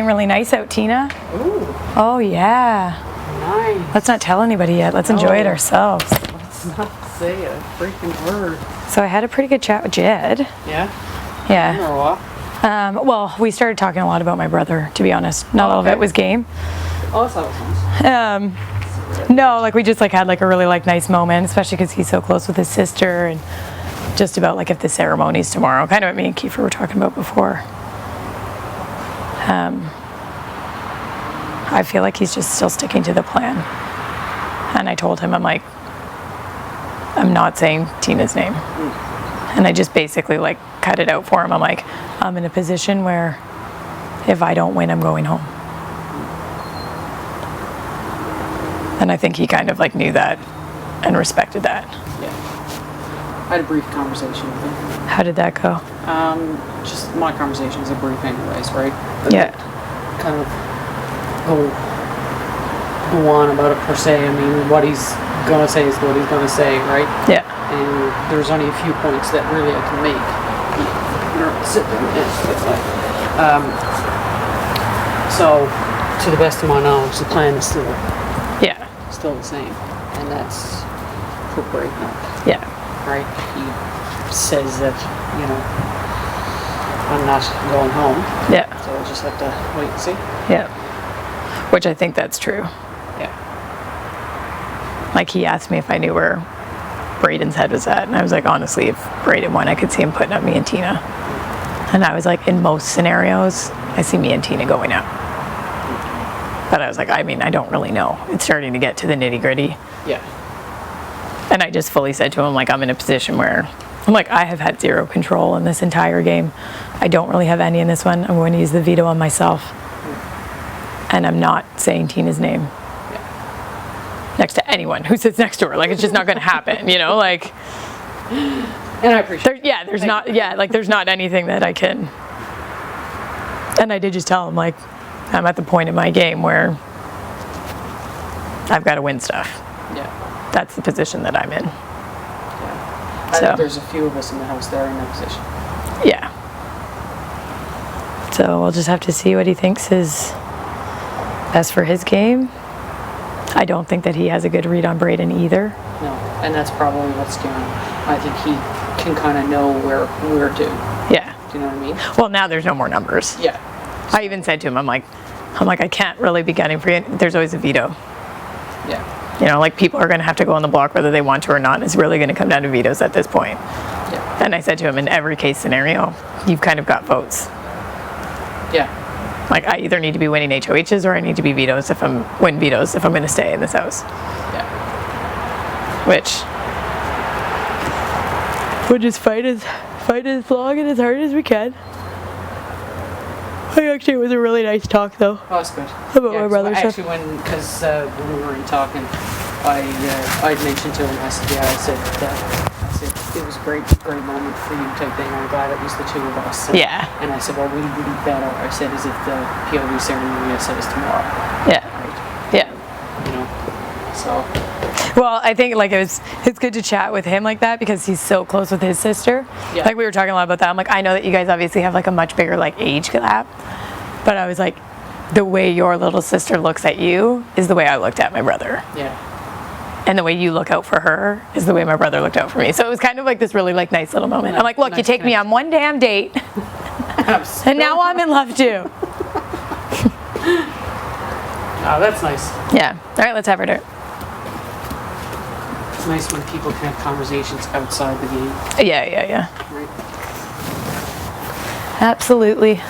really nice out, Tina. Ooh. Oh, yeah. Nice. Let's not tell anybody yet. Let's enjoy it ourselves. Let's not say a freaking word. So I had a pretty good chat with Jed. Yeah? Yeah. Or what? Well, we started talking a lot about my brother, to be honest. Not all of it was game. Oh, that was nice. No, like we just like had like a really like nice moment, especially because he's so close with his sister, and just about like if the ceremony's tomorrow, kind of what me and Kiefer were talking about before. I feel like he's just still sticking to the plan. And I told him, I'm like, I'm not saying Tina's name. And I just basically like cut it out for him. I'm like, I'm in a position where if I don't win, I'm going home. And I think he kind of like knew that and respected that. Yeah. I had a brief conversation with him. How did that go? Just my conversations are brief anyways, right? Yeah. Kind of go on about it per se. I mean, what he's gonna say is what he's gonna say, right? Yeah. And there's only a few points that really I can make. So, to the best of my knowledge, the plan is still the same, and that's for break up. Yeah. Right? He says that, you know, I'm not going home. Yeah. So we'll just have to wait and see. Yeah. Which I think that's true. Yeah. Like he asked me if I knew where Braden's head was at, and I was like, honestly, if Braden won, I could see him putting up me and Tina. And I was like, in most scenarios, I see me and Tina going out. But I was like, I mean, I don't really know. It's starting to get to the nitty gritty. Yeah. And I just fully said to him, like, I'm in a position where I'm like, I have had zero control in this entire game. I don't really have any in this one. I'm going to use the veto on myself. And I'm not saying Tina's name next to anyone who sits next to her. Like, it's just not going to happen, you know? Like, and I appreciate there's not anything that I can. And I did just tell him, like, I'm at the point in my game where I've got to win stuff. Yeah. That's the position that I'm in. Yeah. I think there's a few of us in the house that are in that position. Yeah. So we'll just have to see what he thinks is best for his game. I don't think that he has a good read on Braden either. No, and that's probably what's doing it. I think he can kind of know where to. Yeah. Do you know what I mean? Well, now there's no more numbers. Yeah. I even said to him, I'm like, I can't really be gunning for you. There's always a veto. Yeah. You know, like people are going to have to go on the block whether they want to or not. It's really going to come down to vetoes at this point. Yeah. And I said to him, in every case scenario, you've kind of got votes. Yeah. Like I either need to be winning HOHs or I need to be vetoes if I'm going to stay in this house. Yeah. Which we'll just fight as long and as hard as we can. Actually, it was a really nice talk, though. Oh, that's good. About my brother's stuff. Actually, because when we were in talking, I'd mentioned to him. I said, it was a great moment for you type thing. I'm glad it was the two of us. And, And I said, well, what would be better? I said, is if the POV ceremony I said is tomorrow. Yeah. Right? Yeah. You know. So. Well, I think like it's good to chat with him like that because he's so close with his sister. Yeah. Like we were talking a lot about that. I'm like, I know that you guys obviously have like a much bigger like age gap, but I was like, the way your little sister looks at you is the way I looked at my brother. Yeah. And the way you look out for her is the way my brother looked out for me. So it was kind of like this really like nice little moment. I'm like, look, you take me on one damn date, and now I'm in love too. Oh, that's nice. Yeah. All right, let's have her do it. It's nice when people can have conversations outside the game. Yeah. Right. Absolutely.